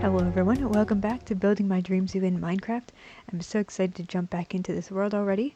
Hello everyone, and welcome back to Building My Dream Zoo in Minecraft. I'm so excited to jump back into this world already.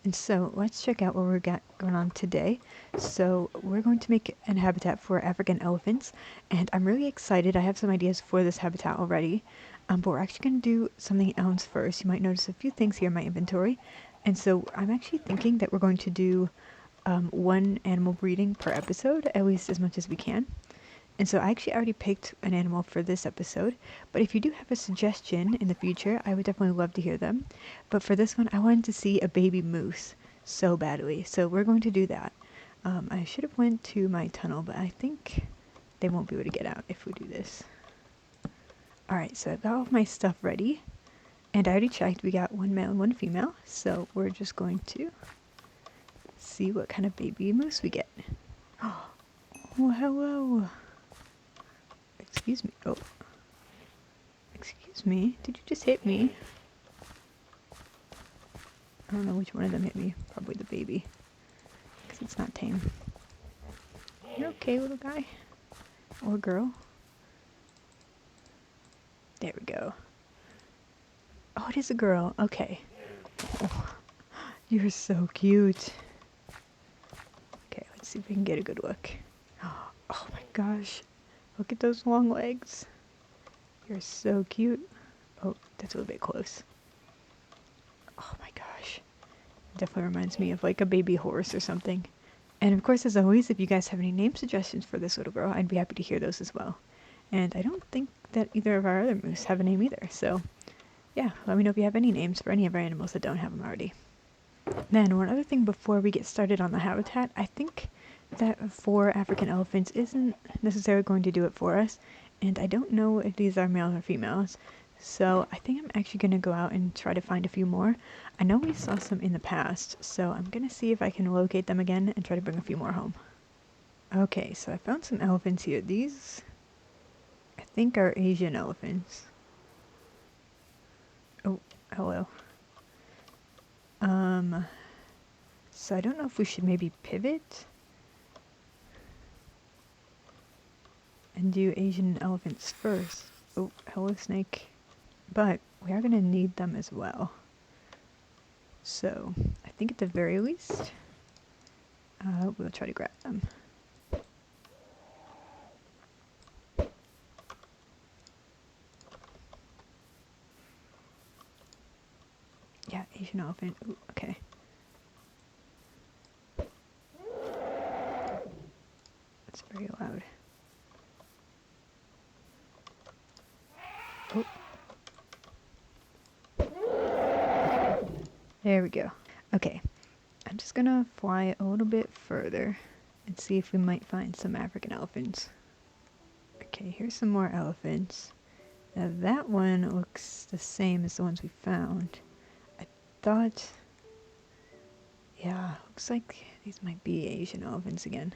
And so, let's check out what we've got going on today. So, we're going to make an habitat for African elephants, and I'm really excited. I have some ideas for this habitat already, but we're actually going to do something else first. You might notice a few things here in my inventory. And so, I'm actually thinking that we're going to do one animal breeding per episode, at least as much as we can. And so I actually already picked an animal for this episode, but if you do have a suggestion in the future, I would definitely love to hear them. But for this one, I wanted to see a baby moose so badly, so we're going to do that. I should have went to my tunnel, but I think they won't be able to get out if we do this. Alright, so I've got all of my stuff ready, and I already checked, we got one male and one female, so we're just going to see what kind of baby moose we get. Oh, hello! Excuse me. Oh. Excuse me. Did you just hit me? I don't know which one of them hit me. Probably the baby. Because it's not tame. You're okay, little guy? Or girl? There we go. Oh, it is a girl. Okay. Oh, you're so cute. Okay, let's see if we can get a good look. Oh my gosh. Look at those long legs. You're so cute. Oh, that's a little bit close. Oh my gosh. It definitely reminds me of like a baby horse or something. And of course, as always, if you guys have any name suggestions for this little girl, I'd be happy to hear those as well. And I don't think that either of our other moose have a name either, so yeah, let me know if you have any names for any of our animals that don't have them already. Then, one other thing before we get started on the habitat, I think that for African elephants isn't necessarily going to do it for us, and I don't know if these are males or females, so I think I'm actually going to go out and try to find a few more. I know we saw some in the past, so I'm going to see if I can locate them again and try to bring a few more home. Okay, so I found some elephants here. These, I think, are Asian elephants. Oh, hello. So I don't know if we should maybe pivot and do Asian elephants first. Oh, hello, snake. But we are going to need them as well. So I think at the very least, we'll try to grab them. Yeah, Asian elephant. Ooh, okay. That's very loud. Oh. There we go. Okay. I'm just gonna fly a little bit further and see if we might find some African elephants. Okay, here's some more elephants. Now that one looks the same as the ones we found. I thought... Yeah, looks like these might be Asian elephants again.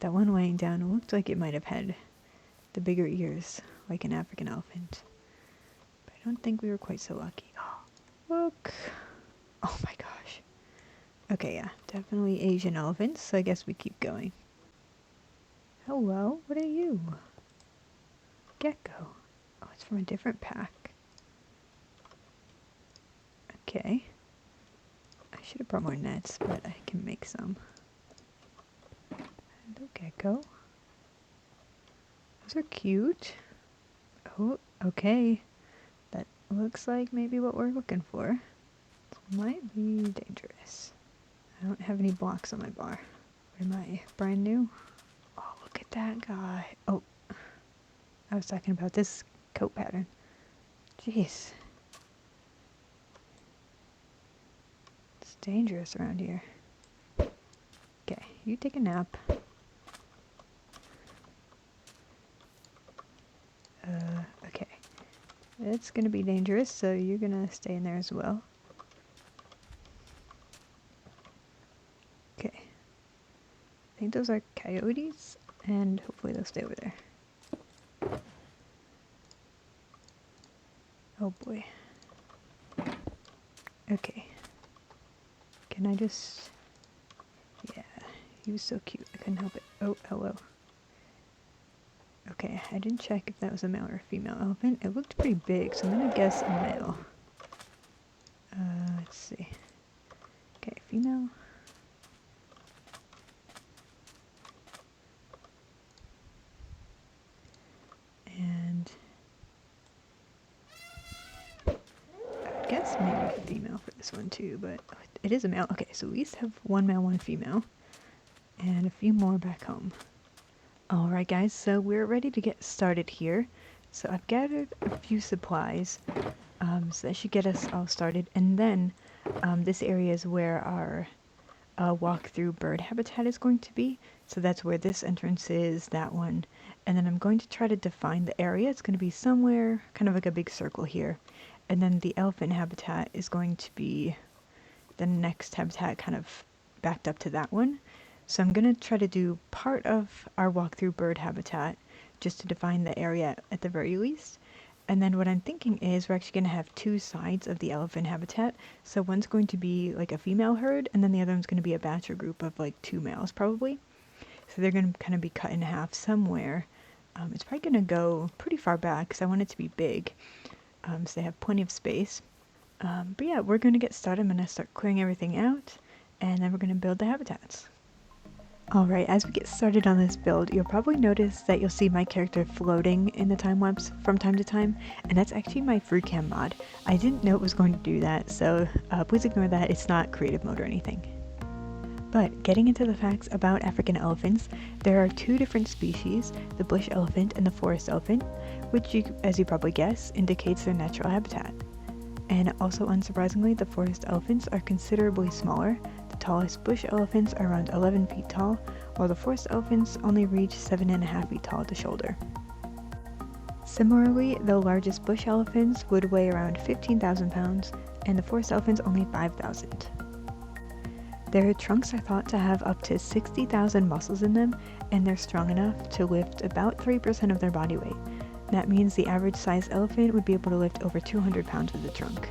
That one laying down looked like it might have had the bigger ears, like an African elephant. But I don't think we were quite so lucky. Oh, look! Oh my gosh. Okay, yeah, definitely Asian elephants, so I guess we keep going. Hello, what are you? Gecko. Oh, it's from a different pack. Okay. I should have brought more nets, but I can make some. Hello, gecko. Those are cute. Oh, okay. That looks like maybe what we're looking for. This might be dangerous. I don't have any blocks on my bar. What am I, brand new? Oh, look at that guy. Oh, I was talking about this coat pattern. Jeez. It's dangerous around here. Okay, you take a nap. Okay. It's gonna be dangerous, so you're gonna stay in there as well. Okay. I think those are coyotes, and hopefully they'll stay over there. Oh boy. Okay. Can I just... Yeah, He was so cute, I couldn't help it. Oh, hello. Okay, I didn't check if that was a male or a female elephant. It looked pretty big, so I'm gonna guess a male. Let's see. Okay, female. And I would guess maybe female for this one too, but it is a male. Okay, so we have one male, one female, and a few more back home. Alright guys, so we're ready to get started here. So I've gathered a few supplies, so that should get us all started. And then this area is where our walk-through bird habitat is going to be. So that's where this entrance is, that one. And then I'm going to try to define the area. It's going to be somewhere, kind of like a big circle here. And then the elephant habitat is going to be the next habitat kind of backed up to that one. So I'm going to try to do part of our walk-through bird habitat just to define the area at the very least. And then what I'm thinking is we're actually going to have two sides of the elephant habitat. So one's going to be like a female herd, and then the other one's going to be a batch or group of like 2 males probably. So they're going to kind of be cut in half somewhere. It's probably going to go pretty far back because I want it to be big. So they have plenty of space. But yeah, we're going to get started. I'm going to start clearing everything out, and then we're going to build the habitats. Alright, as we get started on this build, you'll probably notice that you'll see my character floating in the time-lapse from time to time, and that's actually my FreeCam mod. I didn't know it was going to do that, so please ignore that. It's not creative mode or anything. But getting into the facts about African elephants, there are 2 different species, the bush elephant and the forest elephant, which, as you probably guess, indicates their natural habitat. And also unsurprisingly, the forest elephants are considerably smaller. The tallest bush elephants are around 11 feet tall, while the forest elephants only reach 7.5 feet tall at the shoulder. Similarly, the largest bush elephants would weigh around 15,000 pounds, and the forest elephants only 5,000. Their trunks are thought to have up to 60,000 muscles in them, and they're strong enough to lift about 3% of their body weight. That means the average size elephant would be able to lift over 200 pounds with the trunk.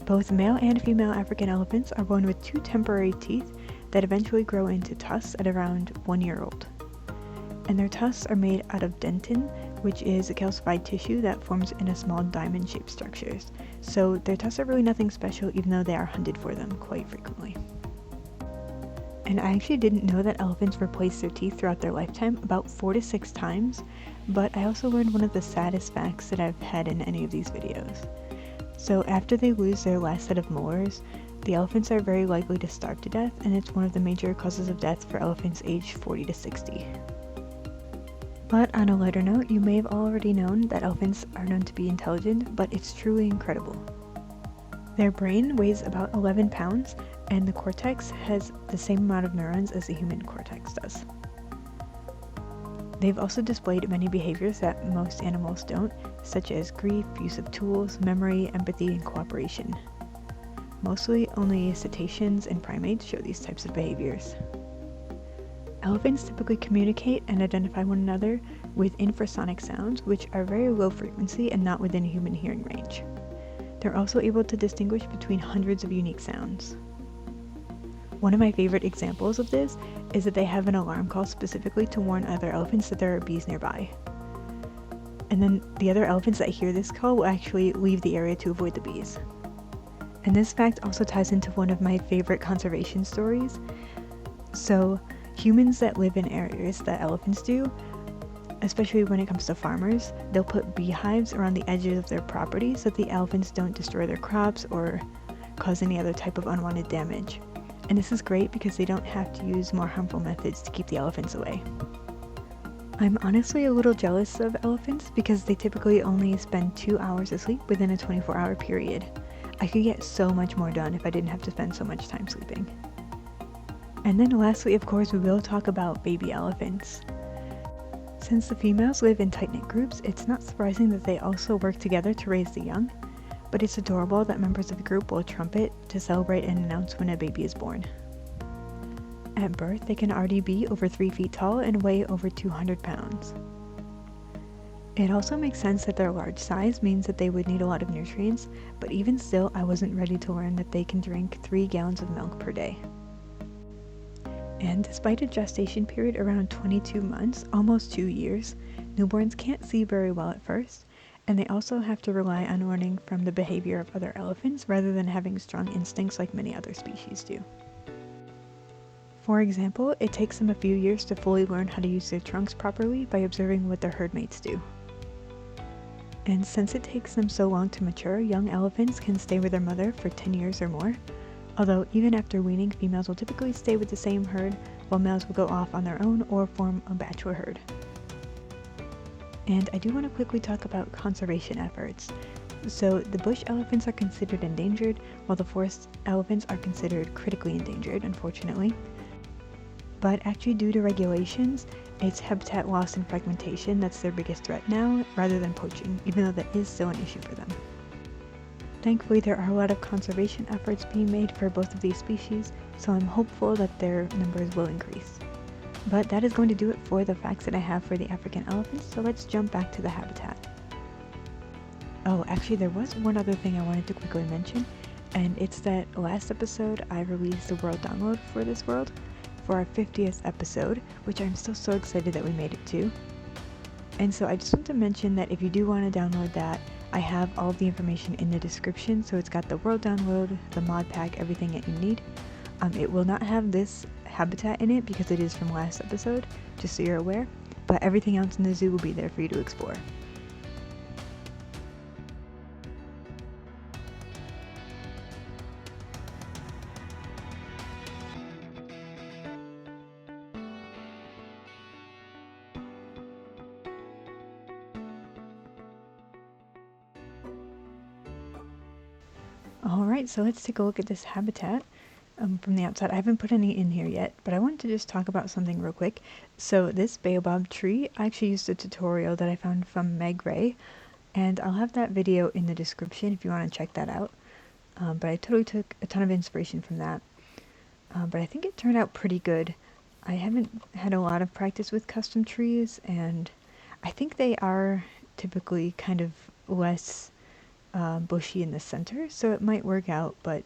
Both male and female African elephants are born with 2 temporary teeth that eventually grow into tusks at around 1 year old. And their tusks are made out of dentin, which is a calcified tissue that forms in a small diamond-shaped structures. So their tusks are really nothing special, even though they are hunted for them quite frequently. And I actually didn't know that elephants replace their teeth throughout their lifetime about 4 to 6 times, but I also learned one of the saddest facts that I've had in any of these videos. So after they lose their last set of molars, the elephants are very likely to starve to death, and it's one of the major causes of death for elephants aged 40 to 60. But on a lighter note, you may have already known that elephants are known to be intelligent, but it's truly incredible. Their brain weighs about 11 pounds, and the cortex has the same amount of neurons as the human cortex does. They've also displayed many behaviors that most animals don't, such as grief, use of tools, memory, empathy, and cooperation. Mostly only cetaceans and primates show these types of behaviors. Elephants typically communicate and identify one another with infrasonic sounds, which are very low frequency and not within human hearing range. They're also able to distinguish between hundreds of unique sounds. One of my favorite examples of this is that they have an alarm call specifically to warn other elephants that there are bees nearby. And then the other elephants that hear this call will actually leave the area to avoid the bees. And this fact also ties into one of my favorite conservation stories. So, humans that live in areas that elephants do, especially when it comes to farmers, they'll put beehives around the edges of their property so that the elephants don't destroy their crops or cause any other type of unwanted damage. And this is great because they don't have to use more harmful methods to keep the elephants away. I'm honestly a little jealous of elephants because they typically only spend 2 hours asleep within a 24-hour period. I could get so much more done if I didn't have to spend so much time sleeping. And then lastly, of course, we will talk about baby elephants. Since the females live in tight-knit groups, it's not surprising that they also work together to raise the young, but it's adorable that members of the group will trumpet to celebrate and announce when a baby is born. At birth, they can already be over 3 feet tall and weigh over 200 pounds. It also makes sense that their large size means that they would need a lot of nutrients, but even still, I wasn't ready to learn that they can drink 3 gallons of milk per day. And despite a gestation period around 22 months, almost 2 years, newborns can't see very well at first, and they also have to rely on learning from the behavior of other elephants rather than having strong instincts like many other species do. For example, it takes them a few years to fully learn how to use their trunks properly by observing what their herd mates do. And since it takes them so long to mature, young elephants can stay with their mother for 10 years or more, although even after weaning, females will typically stay with the same herd, while males will go off on their own or form a bachelor herd. And I do want to quickly talk about conservation efforts. So the bush elephants are considered endangered, while the forest elephants are considered critically endangered, unfortunately. But actually, due to regulations, it's habitat loss and fragmentation that's their biggest threat now, rather than poaching, even though that is still an issue for them. Thankfully, there are a lot of conservation efforts being made for both of these species, so I'm hopeful that their numbers will increase. But that is going to do it for the facts that I have for the African elephants, so let's jump back to the habitat. Oh, actually, there was one other thing I wanted to quickly mention, and it's that last episode I released the world download for this world for our 50th episode, which I'm still so excited that we made it to. And so I just want to mention that if you do want to download that, I have all of the information in the description, so it's got the world download, the mod pack, everything that you need. It will not have this habitat in it because it is from last episode, just so you're aware, but everything else in the zoo will be there for you to explore. Alright, so let's take a look at this habitat from the outside. I haven't put any in here yet, but I wanted to just talk about something real quick. So this baobab tree, I actually used a tutorial that I found from Meg Ray, and I'll have that video in the description if you want to check that out. But I totally took a ton of inspiration from that. But I think it turned out pretty good. I haven't had a lot of practice with custom trees, and I think they are typically kind of less bushy in the center, so it might work out, but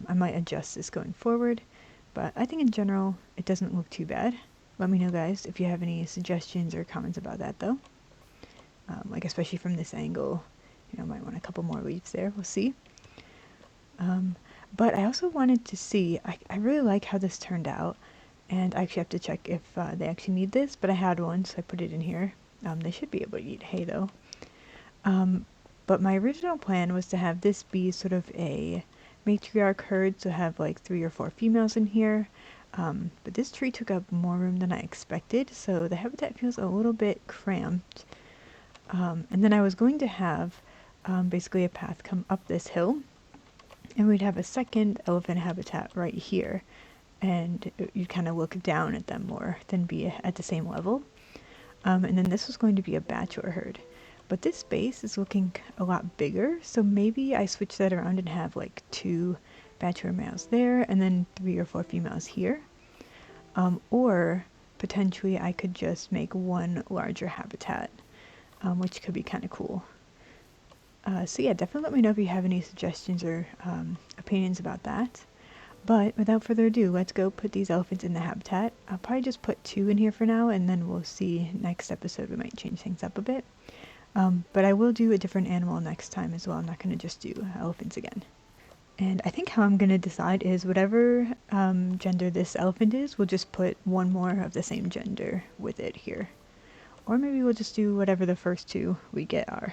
I might adjust this going forward. But I think in general, it doesn't look too bad. Let me know, guys, if you have any suggestions or comments about that, though. Like, especially from this angle, you know, might want a couple more leaves there. We'll see. But I also wanted to see, I really like how this turned out, and I actually have to check if they actually need this, but I had one, so I put it in here. They should be able to eat hay, though. But my original plan was to have this be sort of a matriarch herd, so have like 3 or 4 females in here. But this tree took up more room than I expected, so the habitat feels a little bit cramped. And then I was going to have basically a path come up this hill, and we'd have a second elephant habitat right here, and you'd kind of look down at them more than be at the same level. And then this was going to be a bachelor herd. But this space is looking a lot bigger, so maybe I switch that around and have like 2 bachelor males there, and then 3 or 4 females here. Or potentially I could just make one larger habitat, which could be kind of cool. So yeah, definitely let me know if you have any suggestions or opinions about that. But without further ado, let's go put these elephants in the habitat. I'll probably just put 2 in here for now, and then we'll see next episode we might change things up a bit. But I will do a different animal next time as well. I'm not going to just do elephants again. And I think how I'm going to decide is whatever gender this elephant is, we'll just put one more of the same gender with it here. Or maybe we'll just do whatever the first 2 we get are.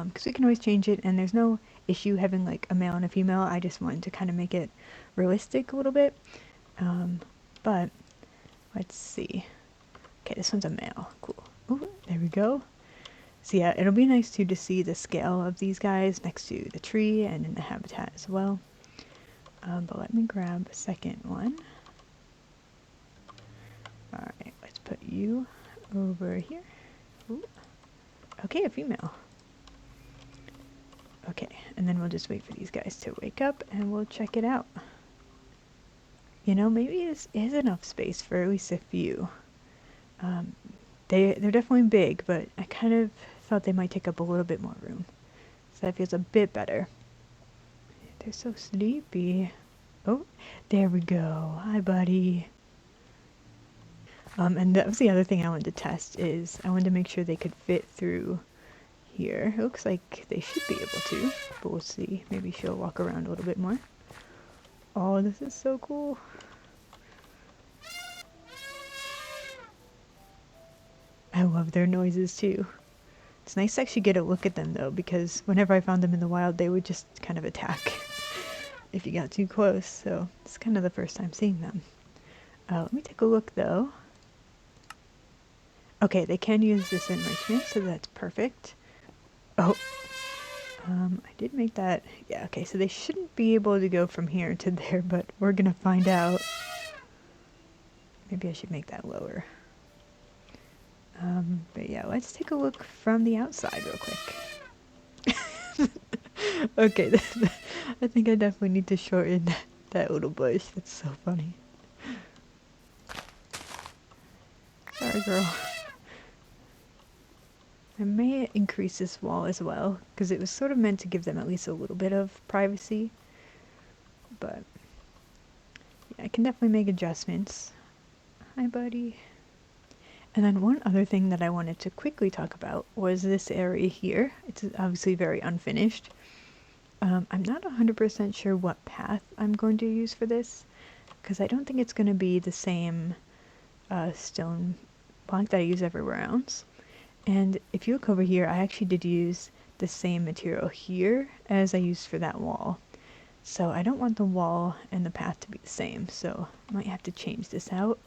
Because we can always change it, and there's no issue having like a male and a female. I just wanted to kind of make it realistic a little bit. But let's see. Okay, this one's a male. Cool. Ooh, there we go. So yeah, it'll be nice too to see the scale of these guys next to the tree and in the habitat as well. But let me grab a second one. Alright, let's put you over here. Ooh. Okay, a female. Okay, and then we'll just wait for these guys to wake up and we'll check it out. You know, maybe this is enough space for at least a few. They're definitely big, but I kind of thought they might take up a little bit more room. So that feels a bit better. They're so sleepy. Oh, there we go. Hi, buddy. And that was the other thing I wanted to test is I wanted to make sure they could fit through here. It looks like they should be able to, but we'll see. Maybe she'll walk around a little bit more. Oh, this is so cool. I love their noises too. It's nice to actually get a look at them though, because whenever I found them in the wild, they would just kind of attack if you got too close. So it's kind of the first time seeing them. Let me take a look though. Okay, they can use this enrichment, so that's perfect. Oh, I did make that. Yeah, okay, so they shouldn't be able to go from here to there, but we're gonna find out. Maybe I should make that lower. But yeah, let's take a look from the outside real quick. Okay, I think I definitely need to shorten that little bush. That's so funny. Sorry, girl. I may increase this wall as well, because it was sort of meant to give them at least a little bit of privacy. But yeah, I can definitely make adjustments. Hi, buddy. And then one other thing that I wanted to quickly talk about was this area here. It's obviously very unfinished. I'm not 100% sure what path I'm going to use for this, because I don't think it's going to be the same stone block that I use everywhere else. And if you look over here, I actually did use the same material here as I used for that wall. So I don't want the wall and the path to be the same, so I might have to change this out.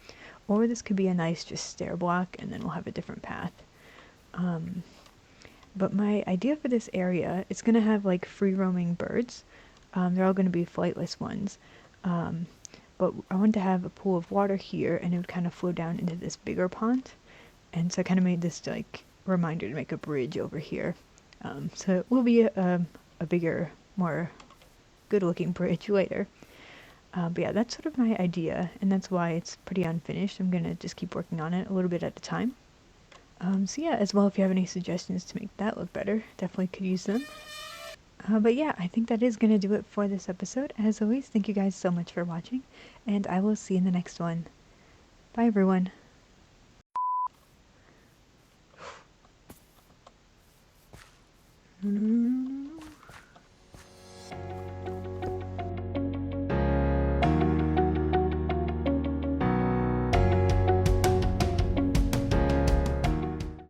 Or this could be a nice just stair block and then we'll have a different path. But my idea for this area, it's going to have like free roaming birds. They're all going to be flightless ones. But I wanted to have a pool of water here and it would kind of flow down into this bigger pond. And so I kind of made this like reminder to make a bridge over here. So it will be a bigger, more good looking bridge later. But yeah, that's sort of my idea, and that's why it's pretty unfinished. I'm gonna just keep working on it a little bit at a time. So yeah, as well, if you have any suggestions to make that look better, definitely could use them. But yeah, I think that is gonna do it for this episode. As always, thank you guys so much for watching, and I will see you in the next one. Bye everyone.